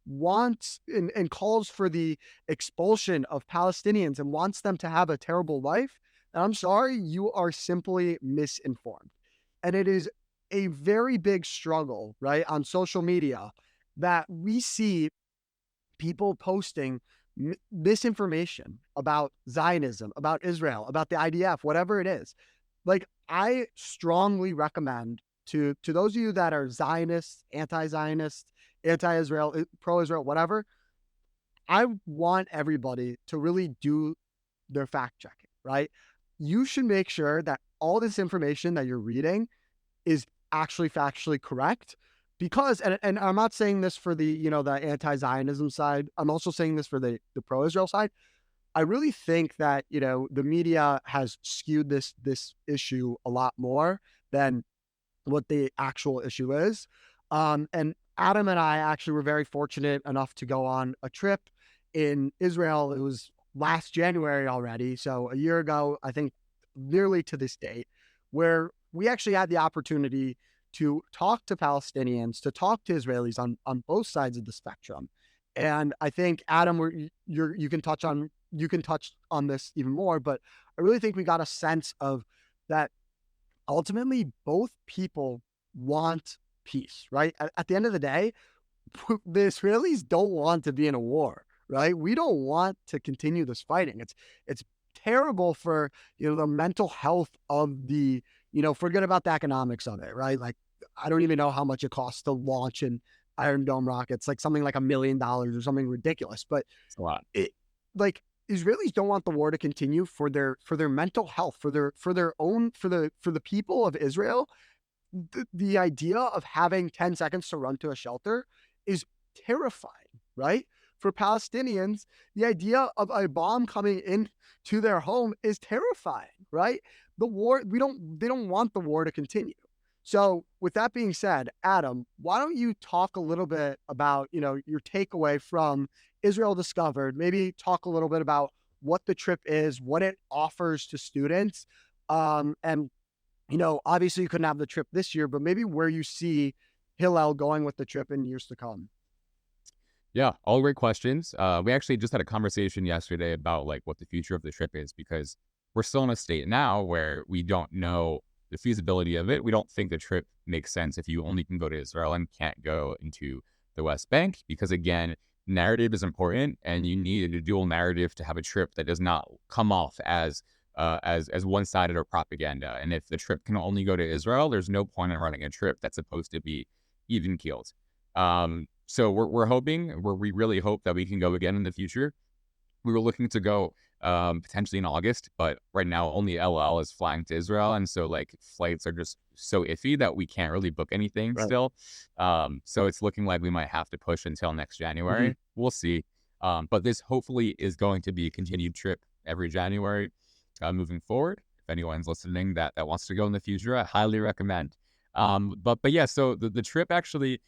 Speaker 1: wants and calls for the expulsion of Palestinians and wants them to have a terrible life, then I'm sorry, you are simply misinformed. And it is a very big struggle, right, on social media that we see people posting misinformation about Zionism, about Israel, about the IDF, whatever it is. Like, I strongly recommend to those of you that are Zionists, anti-Zionist, anti-Israel, pro-Israel, whatever. I want everybody to really do their fact checking, right? You should make sure that all this information that you're reading is actually factually correct. Because, and I'm not saying this for the, the anti-Zionism side. I'm also saying this for the pro-Israel side. I really think that, the media has skewed this issue a lot more than what the actual issue is. And Adam and I actually were very fortunate enough to go on a trip in Israel. It was last January already. So a year ago, I think nearly to this date, where we actually had the opportunity to talk to Palestinians, to talk to Israelis on both sides of the spectrum. And I think Adam, you can touch on this even more, but I really think we got a sense of that ultimately both people want peace, right? At the end of the day, the Israelis don't want to be in a war, right? We don't want to continue this fighting. It's terrible for the mental health of the forget about the economics of it, right? Like, I don't even know how much it costs to launch an Iron Dome rocket. It's like something like $1 million or something ridiculous. But
Speaker 2: It's a lot.
Speaker 1: it like Israelis don't want the war to continue for their mental health, for their own for the people of Israel. The idea of having 10 seconds to run to a shelter is terrifying, right? For Palestinians, the idea of a bomb coming in to their home is terrifying, right? The war, they don't want the war to continue. So with that being said, Adam, why don't you talk a little bit about, your takeaway from Israel Discovered, maybe talk a little bit about what the trip is, what it offers to students, and obviously you couldn't have the trip this year, but maybe where you see Hillel going with the trip in years to come.
Speaker 2: Yeah, all great questions. We actually just had a conversation yesterday about like what the future of the trip is, because we're still in a state now where we don't know the feasibility of it. We don't think the trip makes sense if you only can go to Israel and can't go into the West Bank, because again, narrative is important, and you need a dual narrative to have a trip that does not come off as one-sided or propaganda. And if the trip can only go to Israel, there's no point in running a trip that's supposed to be even keeled. So we're hoping, we really hope that we can go again in the future. We were looking to go potentially in August, but right now only LL is flying to Israel, and so like flights are just so iffy that we can't really book anything still. So it's looking like we might have to push until next January. We'll see. But this hopefully is going to be a continued trip every January moving forward. If anyone's listening that wants to go in the future, I highly recommend. But yeah, so the trip actually,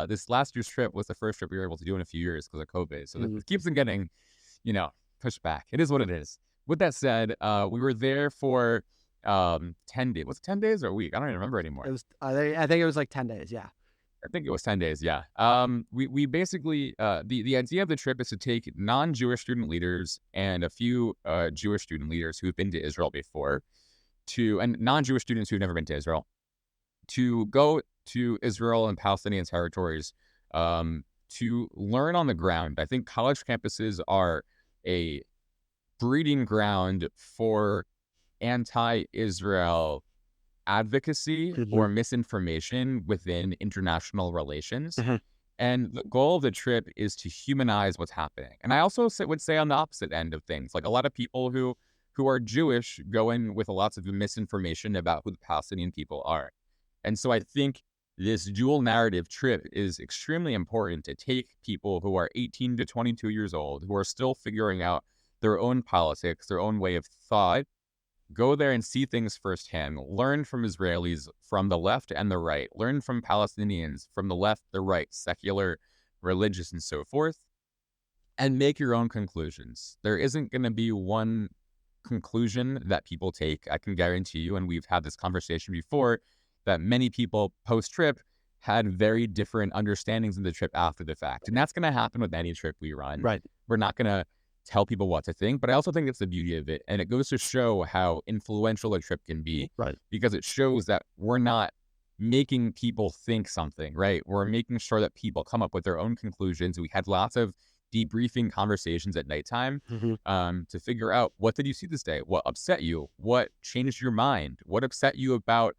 Speaker 2: this last year's trip was the first trip we were able to do in a few years because of COVID. So it keeps on getting, pushed back. It is what it is. With that said, we were there for 10 days. Was it 10 days or a week? I don't even remember anymore.
Speaker 1: It was, I think it was like 10 days. Yeah.
Speaker 2: I think it was 10 days. Yeah. We basically, the idea of the trip is to take non-Jewish student leaders and a few Jewish student leaders who've been to Israel before and non-Jewish students who've never been to Israel, to go to Israel and Palestinian territories, to learn on the ground. I think college campuses are a breeding ground for anti-Israel advocacy or misinformation within international relations. And the goal of the trip is to humanize what's happening. And I also would say on the opposite end of things, like a lot of people who are Jewish go in with lots of misinformation about who the Palestinian people are. And so I think this dual narrative trip is extremely important to take people who are 18 to 22 years old, who are still figuring out their own politics, their own way of thought, go there and see things firsthand, learn from Israelis from the left and the right, learn from Palestinians from the left, the right, secular, religious, and so forth, and make your own conclusions. There isn't going to be one conclusion that people take. I can guarantee you, and we've had this conversation before, that many people post-trip had very different understandings of the trip after the fact. And that's going to happen with any trip we run.
Speaker 1: Right.
Speaker 2: We're not going to tell people what to think, but I also think it's the beauty of it. And it goes to show how influential a trip can be.
Speaker 1: Right.
Speaker 2: Because it shows that we're not making people think something, right? We're making sure that people come up with their own conclusions. We had lots of debriefing conversations at nighttime to figure out, what did you see this day? What upset you? What changed your mind? What upset you about,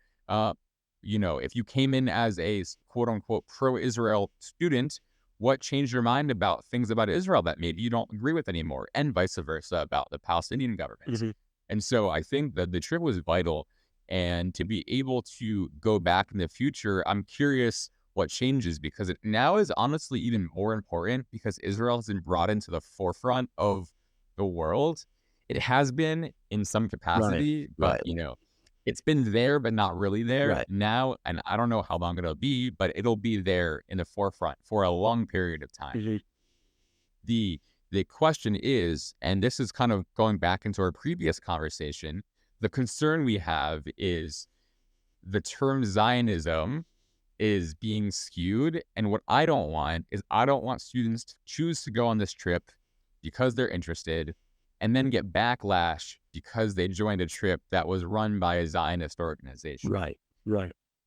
Speaker 2: if you came in as a quote unquote pro-Israel student, what changed your mind about things about Israel that maybe you don't agree with anymore, and vice versa about the Palestinian government. And so I think that the trip was vital, and to be able to go back in the future, I'm curious what changes, because it now is honestly even more important because Israel has been brought into the forefront of the world. It has been in some capacity, but it's been there, but not really there now. And I don't know how long it'll be, but it'll be there in the forefront for a long period of time. The question is, and this is kind of going back into our previous conversation, the concern we have is the term Zionism is being skewed. And what I don't want is, I don't want students to choose to go on this trip because they're interested and then get backlash because they joined a trip that was run by a Zionist organization.
Speaker 1: Right.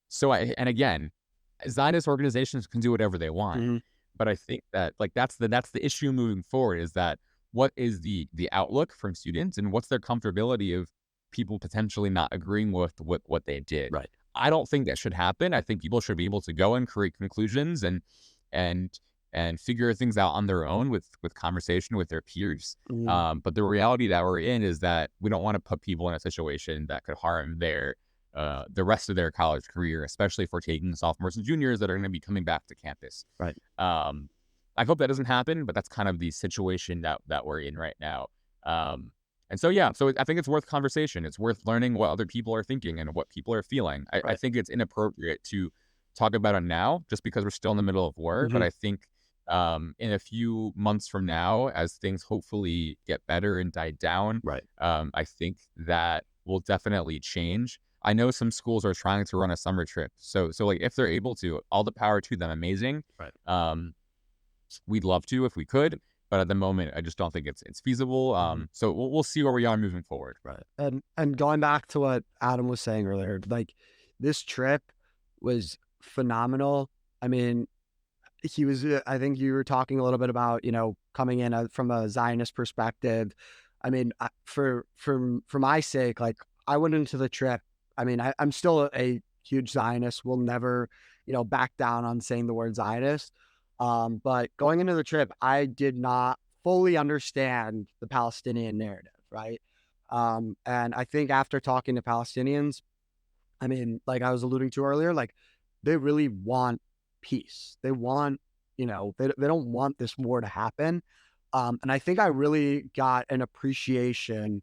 Speaker 2: So and again, Zionist organizations can do whatever they want, but I think that that's the issue moving forward, is that what is the outlook from students, and what's their comfortability of people potentially not agreeing with what they did.
Speaker 1: Right.
Speaker 2: I don't think that should happen. I think people should be able to go and create conclusions and and figure things out on their own with conversation with their peers.
Speaker 1: Mhm.
Speaker 2: But the reality that we're in is that we don't want to put people in a situation that could harm the rest of their college career, especially if we're taking sophomores and juniors that are going to be coming back to campus.
Speaker 1: Right.
Speaker 2: Um, I hope that doesn't happen, but that's kind of the situation that we're in right now. Um, and so, yeah, so I think it's worth conversation. It's worth learning what other people are thinking and what people are feeling. I
Speaker 1: Right.
Speaker 2: think it's inappropriate to talk about it now just because we're still in the middle of war. But
Speaker 1: Mhm.
Speaker 2: I think in a few months from now, as things hopefully get better and die down,
Speaker 1: Right.
Speaker 2: I think that will definitely change. I know some schools are trying to run a summer trip. So like if they're able to, all the power to them, amazing.
Speaker 1: Right.
Speaker 2: Um, we'd love to if we could, but at the moment, I just don't think it's feasible.
Speaker 1: Mhm.
Speaker 2: So we'll see where we are moving forward.
Speaker 1: Right. And going back to what Adam was saying earlier, like this trip was phenomenal. I mean, he was I think you were talking a little bit about, coming in from a Zionist perspective. I mean, for my sake, like I went into the trip. I mean, I'm still a huge Zionist. Will never, back down on saying the word Zionist. But going into the trip, I did not fully understand the Palestinian narrative, right? And I think after talking to Palestinians, I mean, like I was alluding to earlier, like they really want peace. They want, they don't want this war to happen. And I think I really got an appreciation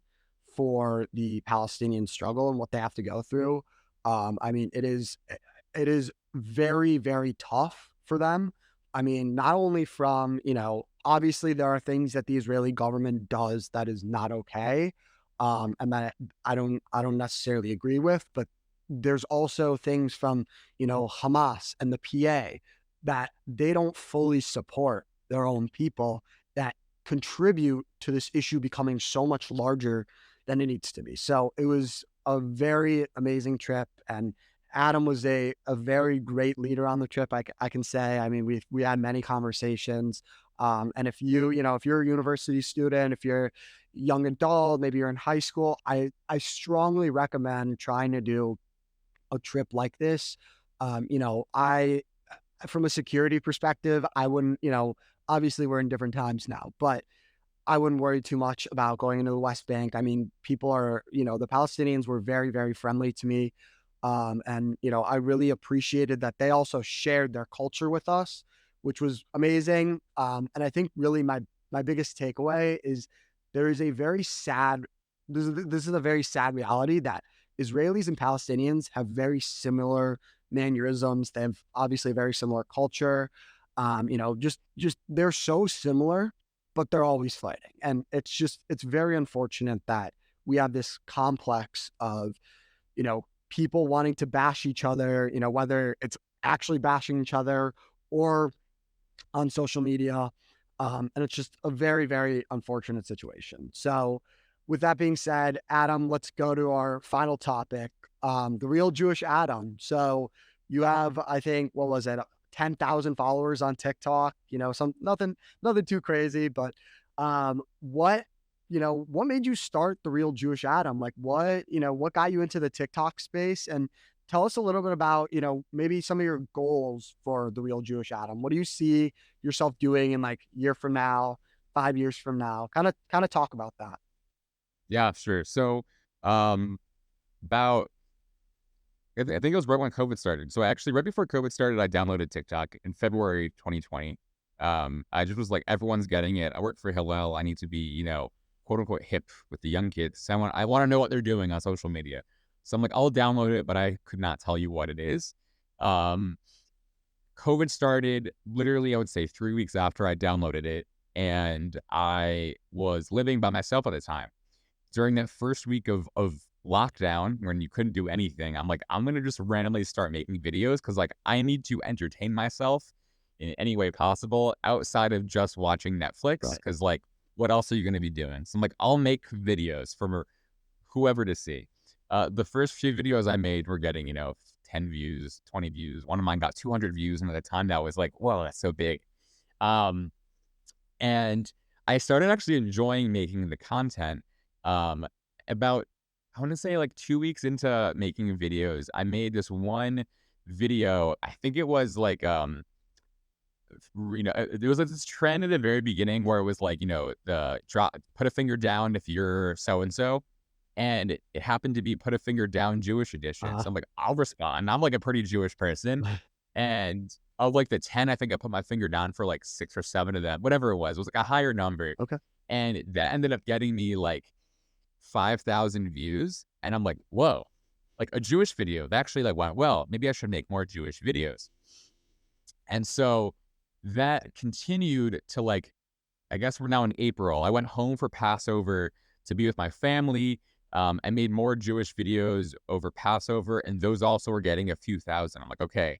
Speaker 1: for the Palestinian struggle and what they have to go through. I mean, it is very, very tough for them. I mean, not only from, obviously there are things that the Israeli government does that is not okay. And that I don't necessarily agree with, but there's also things from, Hamas and the PA that they don't fully support their own people that contribute to this issue becoming so much larger than it needs to be. So it was a very amazing trip, and Adam was a very great leader on the trip. I can say, I mean, we had many conversations. And if you're a university student, if you're a young adult, maybe you're in high school, I strongly recommend trying to do a trip like this. I from a security perspective, I wouldn't, obviously we're in different times now, but I wouldn't worry too much about going into the West Bank. I mean, people are, the Palestinians were very, very friendly to me. And, I really appreciated that they also shared their culture with us, which was amazing. And I think really my biggest takeaway is there is a very sad, this is a very sad reality that Israelis and Palestinians have very similar mannerisms. They have obviously a very similar culture. Just they're so similar, but they're always fighting. And it's very unfortunate that we have this complex of, people wanting to bash each other, whether it's actually bashing each other or on social media. And it's just a very, very unfortunate situation. So, with that being said, Adam, let's go to our final topic, the real Jewish Adam. So, you have, I think, what was it, 10,000 followers on TikTok, some nothing too crazy, but what made you start the real Jewish Adam? Like, what got you into the TikTok space? And tell us a little bit about, maybe some of your goals for the real Jewish Adam. What do you see yourself doing in like a year from now, 5 years from now? Kind of talk about that.
Speaker 2: Yeah, sure. So about I think it was right when COVID started. So actually, right before COVID started, I downloaded TikTok in February 2020. I just was like, everyone's getting it. I work for Hillel. I need to be, quote unquote hip with the young kids. I want to know what they're doing on social media. So I'm like, I'll download it, but I could not tell you what it is. Um, COVID started literally, I would say 3 weeks after I downloaded it, and I was living by myself at the time. During that first week of lockdown when you couldn't do anything, I'm like, I'm gonna just randomly start making videos because like I need to entertain myself in any way possible outside of just watching Netflix.
Speaker 1: Right.
Speaker 2: Because like, what else are you gonna be doing? So I'm like, I'll make videos for whoever to see. The first few videos I made were getting 10 views, 20 views. One of mine got 200 views, and at the time that was like, whoa, that's so big. Um, and I started actually enjoying making the content. Um, about I want to say like 2 weeks into making videos, I made this one video. I think it was like there was like this trend at the very beginning where it was like, the drop, put a finger down if you're so and so. And it happened to be put a finger down Jewish edition.
Speaker 1: Uh-huh.
Speaker 2: So I'm like, I'll respond. I'm like a pretty Jewish person. And of like the 10, I think I put my finger down for like 6 or 7 of them, whatever it was. It was like a higher number.
Speaker 1: Okay.
Speaker 2: And that ended up getting me like 5,000 views. And I'm like, whoa, like a Jewish video that actually like went well. Maybe I should make more Jewish videos. And so that continued to like, I guess we're now in April. I went home for Passover to be with my family. I made more Jewish videos over Passover, and those also were getting a few thousand. I'm like, okay,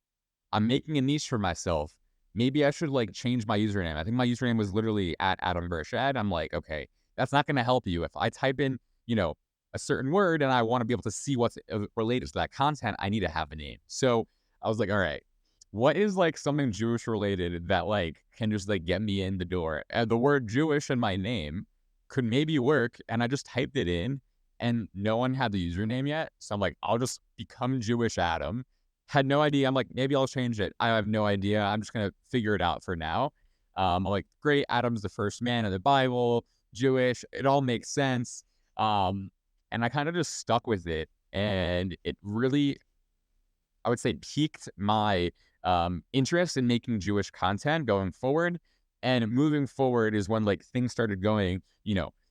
Speaker 2: I'm making a niche for myself. Maybe I should like change my username. I think my username was literally at Adam Bershad. I'm like, okay, that's not going to help you. If I type in, a certain word and I want to be able to see what's related to that content, I need to have a name. So I was like, all right, what is like something Jewish related that like can just like get me in the door? And the word Jewish in my name could maybe work. And I just typed it in and no one had the username yet. So I'm like, I'll just become Jewish Adam. Had no idea. I'm like, maybe I'll change it. I have no idea. I'm just going to figure it out for now. I'm like, great. Adam's the first man in the Bible, Jewish. It all makes sense. And I kind of just stuck with it. And it really, I would say, piqued my interest in making Jewish content going forward. And moving forward is when like things started going,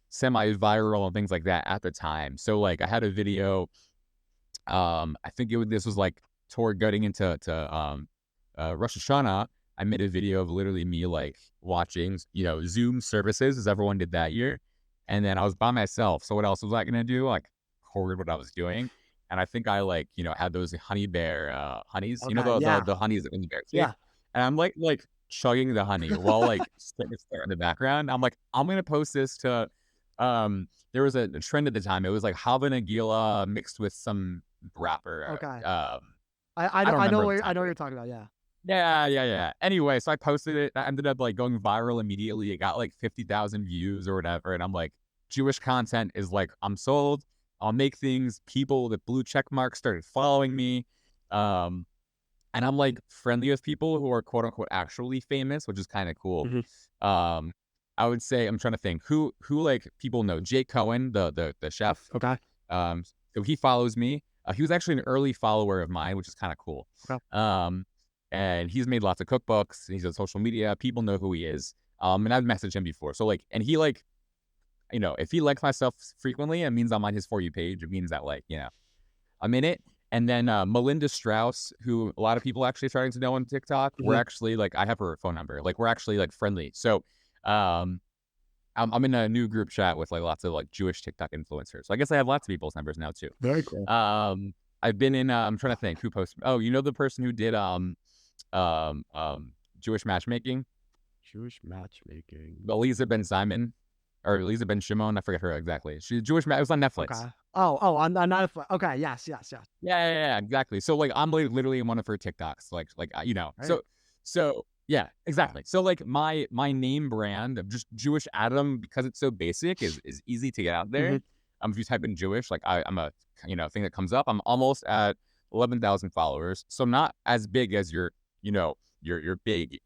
Speaker 2: semi-viral and things like that at the time. So like I had a video, I think this was like toward getting into Rosh Hashanah. I made a video of literally me like watching, Zoom services as everyone did that year. And then I was by myself. So what else was I going to do? Like record what I was doing. And I think I like, had those honey bear honeys,
Speaker 1: Okay. Yeah.
Speaker 2: the honeys in the bear cave.
Speaker 1: Yeah.
Speaker 2: And I'm like chugging the honey while like sitting there in the background. I'm like, I'm going to post this to, there was a trend at the time. It was like Hava Nagila mixed with some rapper.
Speaker 1: Okay.
Speaker 2: I don't
Speaker 1: I know
Speaker 2: remember at the
Speaker 1: what
Speaker 2: time.
Speaker 1: you're talking about. Yeah.
Speaker 2: Yeah. Anyway, so I posted it. I ended up like going viral immediately. It got like 50,000 views or whatever. And I'm like, Jewish content is like, I'm sold. I'll make things. People with blue check marks started following me. And I'm like friendly with people who are quote unquote actually famous, which is kind of cool.
Speaker 1: Mm-hmm.
Speaker 2: I would say, I'm trying to think who like people know. Jake Cohen, the chef.
Speaker 1: Okay.
Speaker 2: So he follows me. He was actually an early follower of mine, which is kind of cool.
Speaker 1: Okay.
Speaker 2: And he's made lots of cookbooks. He's on social media. People know who he is. And I've messaged him before. So like, and he like, if he likes my stuff frequently, it means I'm on his For You page. It means that like, I'm in it. And then Melinda Strauss, who a lot of people actually starting to know on TikTok,
Speaker 1: Mm-hmm.
Speaker 2: we're actually like, I have her phone number. Like we're actually like friendly. So I'm in a new group chat with like lots of like Jewish TikTok influencers. So I guess I have lots of people's numbers now too.
Speaker 1: Very cool.
Speaker 2: I've been in. I'm trying to think who posted. Oh, the person who did Jewish matchmaking,
Speaker 1: Jewish matchmaking.
Speaker 2: Elisa Ben Simon or Elisa Ben Shimon. I forget her exactly. She's Jewish. It was on Netflix.
Speaker 1: Okay. Oh, on Netflix. Okay. Yes.
Speaker 2: Yeah, exactly. So like I'm like literally in one of her TikToks. Like
Speaker 1: Right.
Speaker 2: So yeah, exactly. So like my name brand of just Jewish Adam, because it's so basic, is easy to get out there.
Speaker 1: Mm-hmm.
Speaker 2: If you type in Jewish, like I'm a thing that comes up. I'm almost at 11,000 followers, so I'm not as big as your big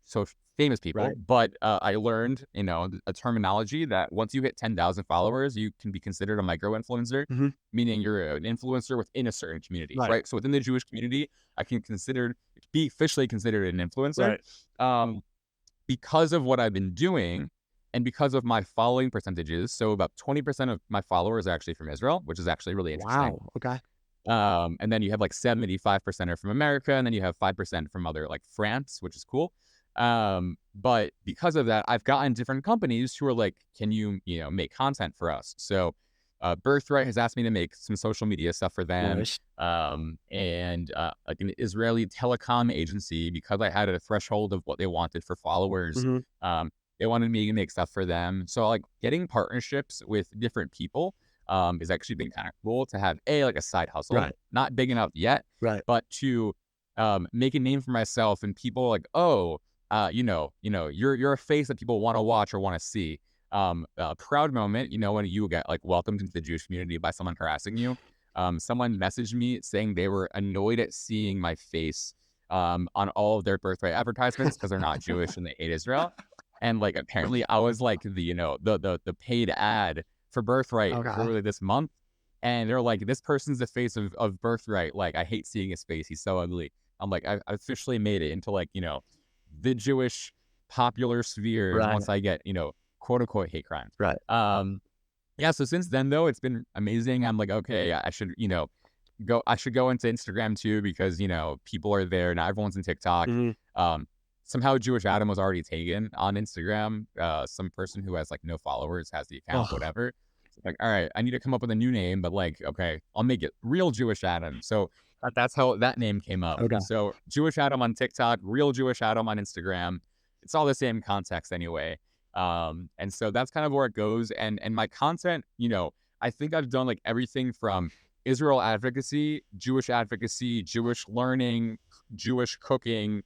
Speaker 2: so famous people.
Speaker 1: Right.
Speaker 2: But I learned a terminology that once you hit 10,000 followers, you can be considered a micro influencer,
Speaker 1: Mm-hmm.
Speaker 2: meaning you're an influencer within a certain community,
Speaker 1: Right.
Speaker 2: right? So within the Jewish community, I can be officially considered an influencer.
Speaker 1: Right.
Speaker 2: Because of what I've been doing and because of my following percentages. So about 20% of my followers are actually from Israel, which is actually really interesting.
Speaker 1: Wow. Okay.
Speaker 2: And then you have like 75% are from America, and then you have 5% from other like France, which is cool. But because of that, I've gotten different companies who are like, can you, make content for us? So Birthright has asked me to make some social media stuff for them.
Speaker 1: Nice.
Speaker 2: And like an Israeli telecom agency, because I had a threshold of what they wanted for followers.
Speaker 1: Mm-hmm.
Speaker 2: They wanted me to make stuff for them. So like getting partnerships with different people is actually been kind of cool to have like a side hustle,
Speaker 1: Right.
Speaker 2: not big enough yet,
Speaker 1: Right.
Speaker 2: but to make a name for myself, and people like, oh, you're a face that people want to watch or want to see. A proud moment, when you get like welcomed into the Jewish community by someone harassing you. Someone messaged me saying they were annoyed at seeing my face on all of their birthright advertisements because they're not Jewish and they hate Israel. And like apparently I was like the paid ad for Birthright
Speaker 1: Okay.
Speaker 2: earlier this month. And they're like, this person's the face of Birthright. Like, I hate seeing his face. He's so ugly. I'm like, I officially made it into like, the Jewish popular sphere
Speaker 1: Right.
Speaker 2: once I get, quote unquote hate crimes.
Speaker 1: Right.
Speaker 2: Yeah, so since then though, it's been amazing. I'm like, okay, I should, I should go into Instagram too because, people are there. Now everyone's in TikTok.
Speaker 1: Mhm.
Speaker 2: Somehow Jewish Adam was already taken on Instagram. Some person who has like no followers has the account,
Speaker 1: Oh,
Speaker 2: whatever. So like, all right, I need to come up with a new name, but like, okay, I'll make it Real Jewish Adam. So that's how that name came up.
Speaker 1: okay.
Speaker 2: So Jewish Adam on TikTok, Real Jewish Adam on Instagram. It's all the same context anyway. And so that's kind of where it goes. And my content, I think I've done like everything from Israel advocacy, Jewish learning, Jewish cooking,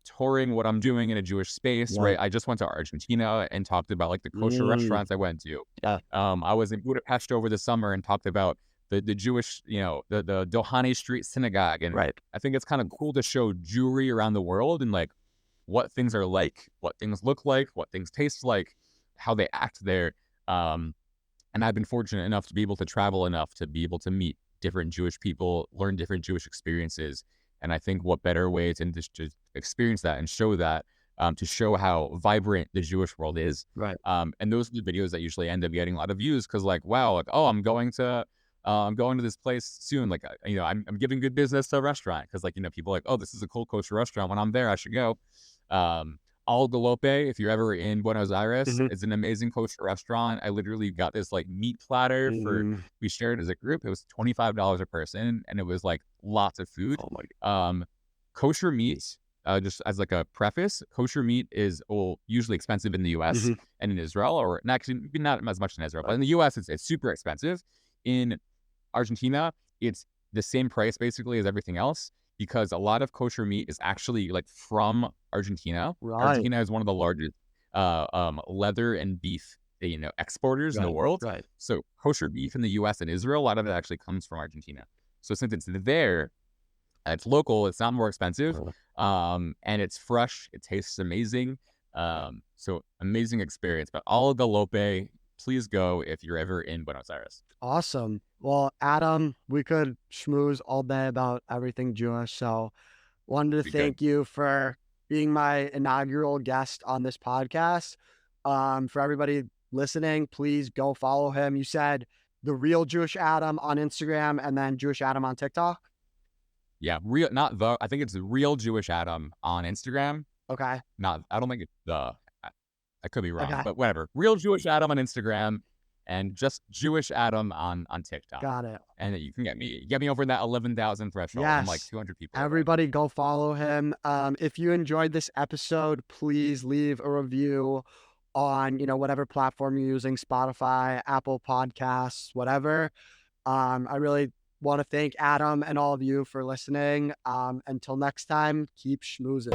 Speaker 2: touring what I'm doing in a Jewish space,
Speaker 1: Yeah.
Speaker 2: right? I just went to Argentina and talked about like the kosher restaurants I went to.
Speaker 1: Yeah.
Speaker 2: I was in Budapest over the summer and talked about the Jewish, the Doheny Street Synagogue. And
Speaker 1: Right.
Speaker 2: I think it's kind of cool to show Jewry around the world and like what things are like, what things look like, what things taste like, how they act there. And I've been fortunate enough to be able to travel enough to be able to meet different Jewish people, learn different Jewish experiences. And I think what better way to experience that and show that, to show how vibrant the Jewish world is.
Speaker 1: Right.
Speaker 2: And those are the videos that usually end up getting a lot of views because like, wow, like, oh, I'm going to this place soon. Like, I'm giving good business to a restaurant because like, people are like, oh, this is a cool kosher restaurant. When I'm there, I should go. Al Galope, if you're ever in Buenos Aires,
Speaker 1: Mhm.
Speaker 2: is an amazing kosher restaurant. I literally got this like meat platter we shared as a group. It was $25 a person and it was like lots of food.
Speaker 1: Oh my.
Speaker 2: Kosher meat, just as like a preface, kosher meat is usually expensive in the US
Speaker 1: Mhm.
Speaker 2: and in Israel, or actually not as much in Israel, but in the US, it's super expensive. In Argentina, it's the same price basically as everything else because a lot of kosher meat is actually like from Argentina.
Speaker 1: Right.
Speaker 2: Argentina is one of the largest leather and beef exporters in the
Speaker 1: Right.
Speaker 2: world.
Speaker 1: Right.
Speaker 2: So kosher beef in the US and Israel, a lot of it actually comes from Argentina. So since it's there, it's local, it's not more expensive, and it's fresh, it tastes amazing. So amazing experience. But Al Galope, please go if you're ever in Buenos Aires.
Speaker 1: Awesome. Well, Adam, we could schmooze all day about everything Jewish. So wanted to
Speaker 2: Be good.
Speaker 1: thank you for being my inaugural guest on this podcast. For everybody listening, please go follow him. You said the Real Jewish Adam on Instagram and then Jewish Adam on TikTok.
Speaker 2: Yeah, I think it's the Real Jewish Adam on Instagram.
Speaker 1: Okay.
Speaker 2: I don't think it's I could be wrong,
Speaker 1: Okay.
Speaker 2: but whatever. Real Jewish Adam on Instagram and just Jewish Adam on TikTok.
Speaker 1: Got it.
Speaker 2: And you can get me over that 11,000 threshold. I'm like
Speaker 1: Yes.
Speaker 2: 200 people. away.
Speaker 1: Everybody go follow him. If you enjoyed this episode, please leave a review on, whatever platform you're using, Spotify, Apple Podcasts, whatever. I really want to thank Adam and all of you for listening. Until next time, keep schmoozing.